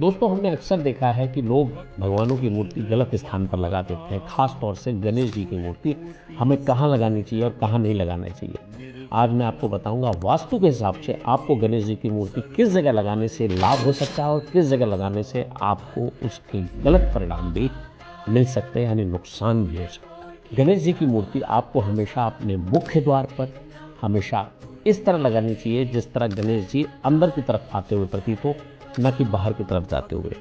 दोस्तों, हमने अक्सर देखा है कि लोग भगवानों की मूर्ति गलत स्थान पर लगा देते हैं। खास तौर से गणेश जी की मूर्ति हमें कहाँ लगानी चाहिए और कहाँ नहीं लगानी चाहिए। आज मैं आपको बताऊंगा वास्तु के हिसाब से आपको गणेश जी की मूर्ति किस जगह लगाने से लाभ हो सकता है और किस जगह लगाने से आपको उसके गलत परिणाम भी मिल सकते हैं, यानी नुकसान भी हो सकता है। गणेश जी की मूर्ति आपको हमेशा अपने मुख्य द्वार पर हमेशा इस तरह लगानी चाहिए जिस तरह गणेश जी अंदर की तरफ आते हुए प्रतीत हो, न कि बाहर की तरफ जाते हुए।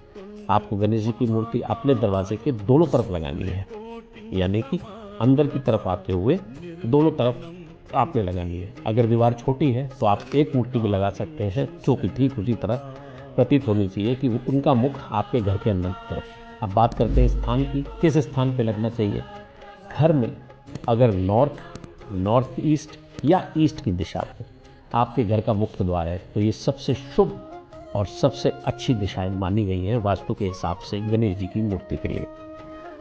आपको गणेश जी की मूर्ति अपने दरवाजे के दोनों तरफ लगानी है, यानी कि अंदर की तरफ आते हुए दोनों तरफ आपने लगानी है। अगर दीवार छोटी है तो आप एक मूर्ति भी लगा सकते हैं, जो कि ठीक उसी तरह प्रतीत होनी चाहिए कि उनका मुख आपके घर के अंदर की तरफ। अब बात करते हैं स्थान की, किस स्थान पे लगना चाहिए। घर में अगर नॉर्थ ईस्ट या ईस्ट की दिशा में आपके घर का मुख्य द्वार है तो ये सबसे शुभ और सबसे अच्छी दिशाएं मानी गई हैं वास्तु के हिसाब से गणेश जी की मूर्ति के लिए।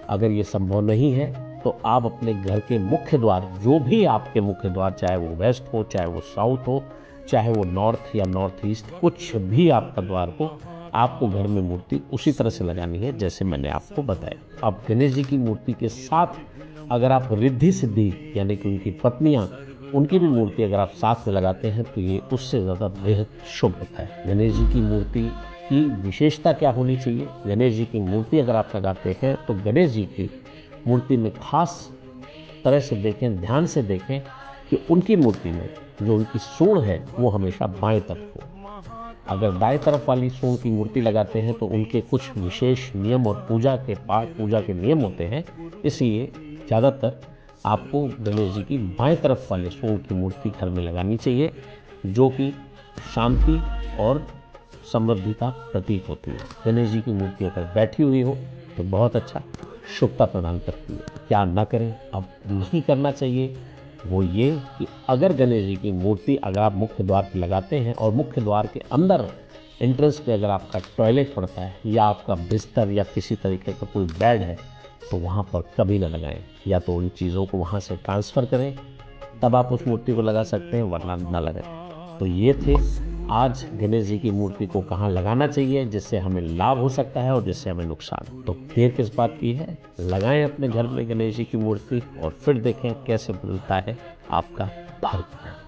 अगर ये संभव नहीं है तो आप अपने घर के मुख्य द्वार, जो भी आपके मुख्य द्वार, चाहे वो वेस्ट हो, चाहे वो साउथ हो, चाहे वो नॉर्थ या नॉर्थ ईस्ट, कुछ भी आपका द्वार हो, आपको घर में मूर्ति उसी तरह से लगानी है जैसे मैंने आपको बताया। अब गणेश जी की मूर्ति के साथ अगर आप रिद्धि सिद्धि यानी कि उनकी पत्नियां, उनकी भी मूर्ति अगर आप साथ में लगाते हैं तो ये उससे ज़्यादा बेहद शुभ होता है। गणेश जी की मूर्ति की विशेषता क्या होनी चाहिए। गणेश जी की मूर्ति अगर आप लगाते हैं तो गणेश जी की मूर्ति में खास तरह से देखें, ध्यान से देखें कि उनकी मूर्ति में जो उनकी सूंड है वो हमेशा बाएं तरफ हो। अगर दाएं तरफ वाली सूंड की मूर्ति लगाते हैं तो उनके कुछ विशेष नियम और पूजा के पाठ, पूजा के नियम होते हैं। इसलिए ज़्यादातर आपको गणेश जी की बाएं तरफ वाले सूंड की मूर्ति घर में लगानी चाहिए, जो कि शांति और समृद्धि का प्रतीक होती है। गणेश जी की मूर्ति अगर बैठी हुई हो तो बहुत अच्छा, शुभता प्रदान करती है। क्या न करें, अब नहीं करना चाहिए वो ये कि अगर गणेश जी की मूर्ति अगर आप मुख्य द्वार पर लगाते हैं और मुख्य द्वार के अंदर एंट्रेंस पे अगर आपका टॉयलेट पड़ता है या आपका बिस्तर या किसी तरीके का कोई बेड है तो वहाँ पर कभी ना लगाएं। या तो उन चीज़ों को वहाँ से ट्रांसफ़र करें, तब आप उस मूर्ति को लगा सकते हैं, वरना ना लगाएं। तो ये थे आज गणेश जी की मूर्ति को कहाँ लगाना चाहिए जिससे हमें लाभ हो सकता है और जिससे हमें नुकसान। तो देर किस बात की है, लगाएं अपने घर में गणेश जी की मूर्ति और फिर देखें कैसे बदलता है आपका भाग्य।